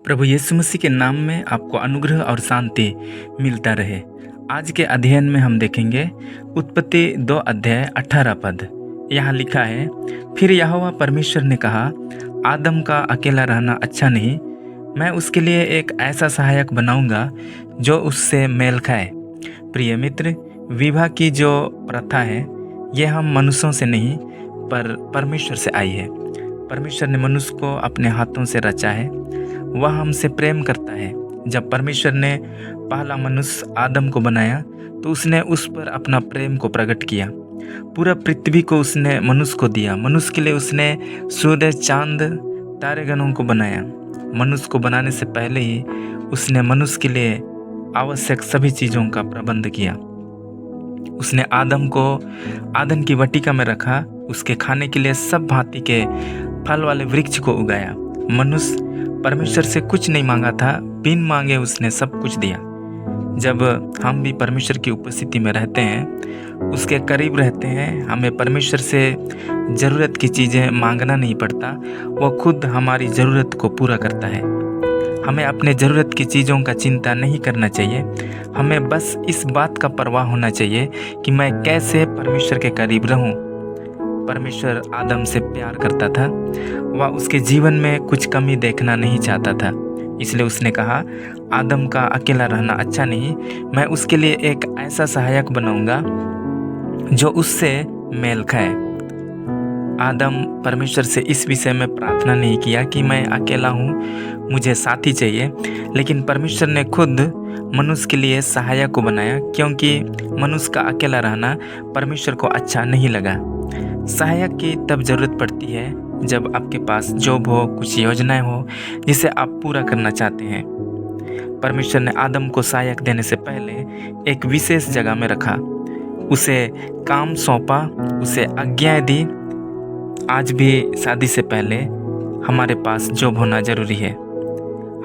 प्रभु यीशु मसीह के नाम में आपको अनुग्रह और शांति मिलता रहे। आज के अध्ययन में हम देखेंगे उत्पत्ति 2 अध्याय 18 पद। यहाँ लिखा है, फिर यहोवा परमेश्वर ने कहा, आदम का अकेला रहना अच्छा नहीं, मैं उसके लिए एक ऐसा सहायक बनाऊंगा जो उससे मेल खाए। प्रिय मित्र, विवाह की जो प्रथा है यह हम मनुष्यों से नहीं पर परमेश्वर से आई है। परमेश्वर ने मनुष्य को अपने हाथों से रचा है। वह हमसे प्रेम करता है। जब परमेश्वर ने पहला मनुष्य आदम को बनाया तो उसने उस पर अपना प्रेम को प्रकट किया। पूरा पृथ्वी को उसने मनुष्य को दिया। मनुष्य के लिए उसने सूर्य, चांद, तारेगणों को बनाया। मनुष्य को बनाने से पहले ही उसने मनुष्य के लिए आवश्यक सभी चीज़ों का प्रबंध किया। उसने आदम को आदन की वाटिका में रखा, उसके खाने के लिए सब भांति के फल वाले वृक्ष को उगाया। मनुष्य परमेश्वर से कुछ नहीं मांगा था, बिन मांगे उसने सब कुछ दिया। जब हम भी परमेश्वर की उपस्थिति में रहते हैं, उसके करीब रहते हैं, हमें परमेश्वर से ज़रूरत की चीज़ें मांगना नहीं पड़ता, वो खुद हमारी ज़रूरत को पूरा करता है। हमें अपने ज़रूरत की चीज़ों का चिंता नहीं करना चाहिए। हमें बस इस बात का परवाह होना चाहिए कि मैं कैसे परमेश्वर के करीब रहूं। परमेश्वर आदम से प्यार करता था। वह उसके जीवन में कुछ कमी देखना नहीं चाहता था। इसलिए उसने कहा, आदम का अकेला रहना अच्छा नहीं, मैं उसके लिए एक ऐसा सहायक बनाऊंगा जो उससे मेल खाए। आदम परमेश्वर से इस विषय में प्रार्थना नहीं किया कि मैं अकेला हूँ, मुझे साथी चाहिए, लेकिन परमेश्वर ने खुद मनुष्य के लिए सहायक को बनाया, क्योंकि मनुष्य का अकेला रहना परमेश्वर को अच्छा नहीं लगा। सहायक की तब ज़रूरत पड़ती है जब आपके पास जॉब हो, कुछ योजनाएं हो जिसे आप पूरा करना चाहते हैं। परमेश्वर ने आदम को सहायक देने से पहले एक विशेष जगह में रखा, उसे काम सौंपा, उसे आज्ञाएं दी। आज भी शादी से पहले हमारे पास जॉब होना ज़रूरी है।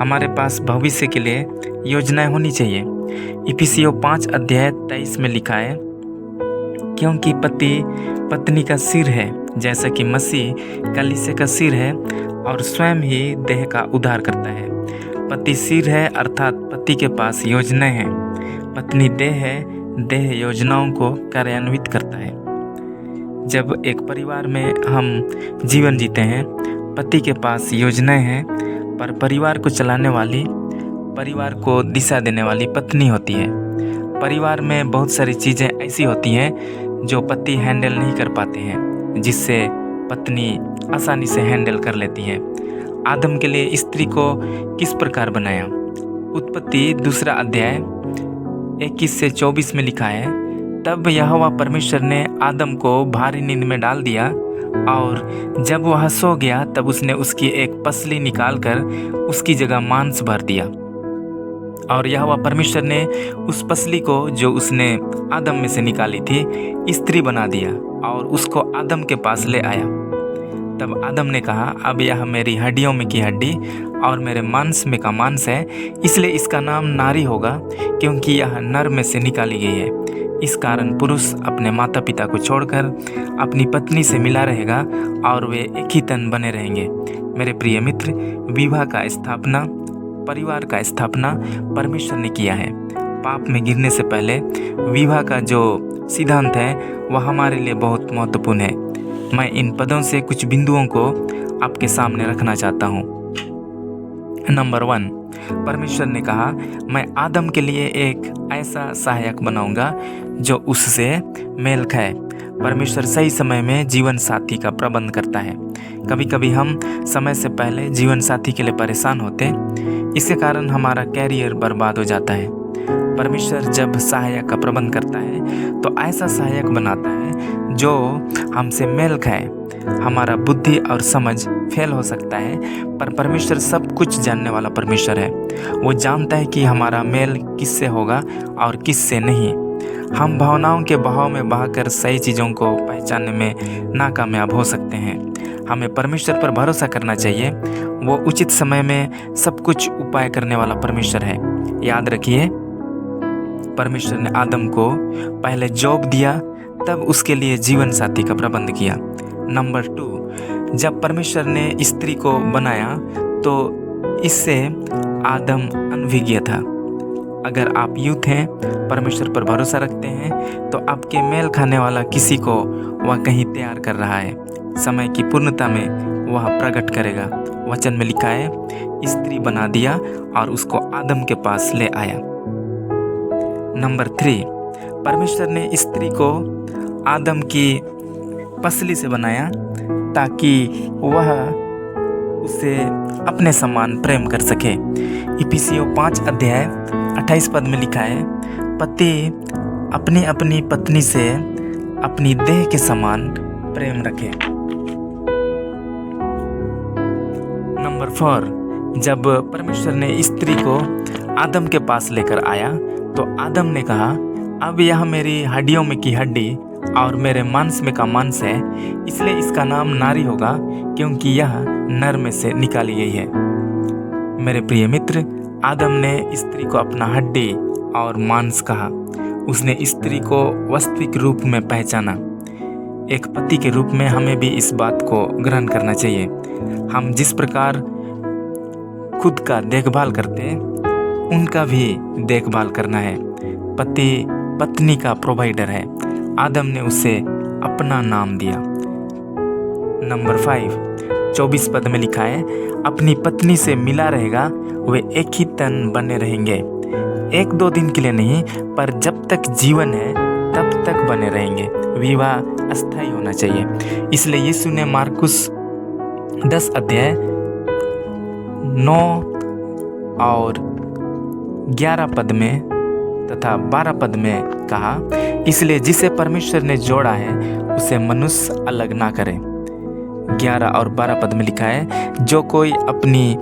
हमारे पास भविष्य के लिए योजनाएं होनी चाहिए। इफिसियों 5 अध्याय 23 में लिखा है, क्योंकि पति पत्नी का सिर है, जैसा कि मसीह कलीसिया का सिर है और स्वयं ही देह का उद्धार करता है। पति सिर है, अर्थात पति के पास योजनाएं हैं। पत्नी देह है, देह योजनाओं को कार्यान्वित करता है। जब एक परिवार में हम जीवन जीते हैं, पति के पास योजनाएं हैं, पर परिवार को चलाने वाली, परिवार को दिशा देने वाली पत्नी होती है। परिवार में बहुत सारी चीज़ें ऐसी होती हैं जो पति हैंडल नहीं कर पाते हैं, जिससे पत्नी आसानी से हैंडल कर लेती है। आदम के लिए स्त्री को किस प्रकार बनाया? उत्पत्ति 2 अध्याय 21 से 24 में लिखा है, तब यहोवा परमेश्वर ने आदम को भारी नींद में डाल दिया और जब वह सो गया तब उसने उसकी एक पसली निकालकर उसकी जगह मांस भर दिया। और यहोवा परमेश्वर ने उस पसली को जो उसने आदम में से निकाली थी स्त्री बना दिया और उसको आदम के पास ले आया। तब आदम ने कहा, अब यह मेरी हड्डियों में की हड्डी और मेरे मांस में का मांस है, इसलिए इसका नाम नारी होगा, क्योंकि यह नर में से निकाली गई है। इस कारण पुरुष अपने माता पिता को छोड़कर अपनी पत्नी से मिला रहेगा और वे एक ही तन बने रहेंगे। मेरे प्रिय मित्र, विवाह का स्थापना, परिवार का स्थापना परमेश्वर ने किया है। पाप में गिरने से पहले विवाह का जो सिद्धांत है वह हमारे लिए बहुत महत्वपूर्ण है। मैं इन पदों से कुछ बिंदुओं को आपके सामने रखना चाहता हूँ। नंबर 1, परमेश्वर ने कहा, मैं आदम के लिए एक ऐसा सहायक बनाऊंगा जो उससे मेल खाए। परमेश्वर सही समय में जीवन साथी का प्रबंध करता है। कभी कभी हम समय से पहले जीवन साथी के लिए परेशान होते, इसके कारण हमारा कैरियर बर्बाद हो जाता है। परमेश्वर जब सहायक का प्रबंध करता है तो ऐसा सहायक बनाता है जो हमसे मेल खाए। हमारा बुद्धि और समझ फेल हो सकता है, पर परमेश्वर सब कुछ जानने वाला परमेश्वर है। वो जानता है कि हमारा मेल किससे होगा और किससे नहीं। हम भावनाओं के बहाव में बहाकर सही चीज़ों को पहचानने में नाकामयाब हो सकते हैं। हमें परमेश्वर पर भरोसा करना चाहिए। वो उचित समय में सब कुछ उपाय करने वाला परमेश्वर है। याद रखिए, परमेश्वर ने आदम को पहले जॉब दिया, तब उसके लिए जीवन साथी का प्रबंध किया। नंबर 2, जब परमेश्वर ने स्त्री को बनाया तो इससे आदम अनभिज्ञ था। अगर आप यूथ हैं, परमेश्वर पर भरोसा रखते हैं, तो आपके मेल खाने वाला किसी को वह कहीं तैयार कर रहा है। समय की पूर्णता में वह प्रकट करेगा। वचन में लिखा है, स्त्री बना दिया और उसको आदम के पास ले आया। नंबर 3, परमेश्वर ने स्त्री को आदम की पसली से बनाया ताकि वह उसे अपने समान प्रेम कर सके। इफिसियों 5:28 में लिखा है, पति अपनी अपनी पत्नी से अपनी देह के समान प्रेम रखे। नंबर 4, जब परमेश्वर ने स्त्री को आदम के पास लेकर आया तो आदम ने कहा, अब यह मेरी हड्डियों में की हड्डी और मेरे मांस में का मांस है, इसलिए इसका नाम नारी होगा, क्योंकि यह नर में से निकाली गई है। मेरे प्रिय मित्र, आदम ने स्त्री को अपना हड्डी और मांस कहा। उसने स्त्री को वास्तविक रूप में पहचाना। एक पति के रूप में हमें भी इस बात को ग्रहण करना चाहिए। हम जिस प्रकार खुद का देखभाल करते, उनका भी देखभाल करना है। पति पत्नी का प्रोवाइडर है। आदम ने उसे अपना नाम दिया। नंबर 5, 24 में लिखा है, अपनी पत्नी से मिला रहेगा, वे एक ही तन बने रहेंगे। 1-2 दिन के लिए नहीं, पर जब तक जीवन है तब तक बने रहेंगे। विवाह अस्थायी होना चाहिए। इसलिए यीशु ने मार्कुस 10:9 और 11 में तथा 12 में कहा, इसलिए जिसे परमेश्वर ने जोड़ा है उसे मनुष्य अलग ना करे। 11 और 12 में लिखा है, जो कोई अपनी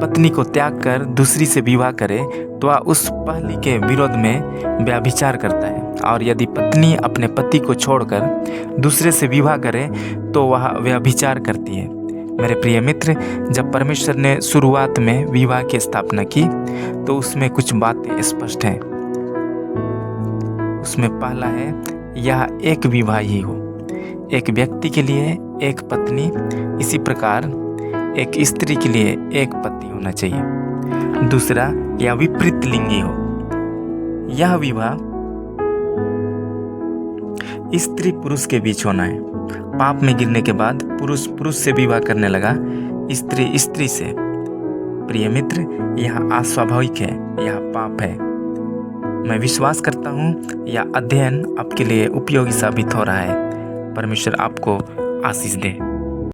पत्नी को त्याग कर दूसरी से विवाह करे तो वह उस पहली के विरोध में व्यभिचार करता है, और यदि पत्नी अपने पति को छोड़कर दूसरे से विवाह करे तो वह व्यभिचार करती है। मेरे प्रिय मित्र, जब परमेश्वर ने शुरुआत में विवाह की स्थापना की तो उसमें कुछ बातें स्पष्ट हैं। उसमें पहला है, यह एक विवाह ही हो, एक व्यक्ति के लिए एक पत्नी, इसी प्रकार एक स्त्री के लिए एक पति होना चाहिए। दूसरा, यह विपरीत लिंगी हो। यह विवाह स्त्री पुरुष के बीच होना है। पाप में गिरने के बाद पुरुष पुरुष से विवाह करने लगा, स्त्री स्त्री से। प्रिय मित्र, यह अस्वाभाविक है, यह पाप है। मैं विश्वास करता हूँ यह अध्ययन आपके लिए उपयोगी साबित हो रहा है। परमेश्वर आपको आशीष दे।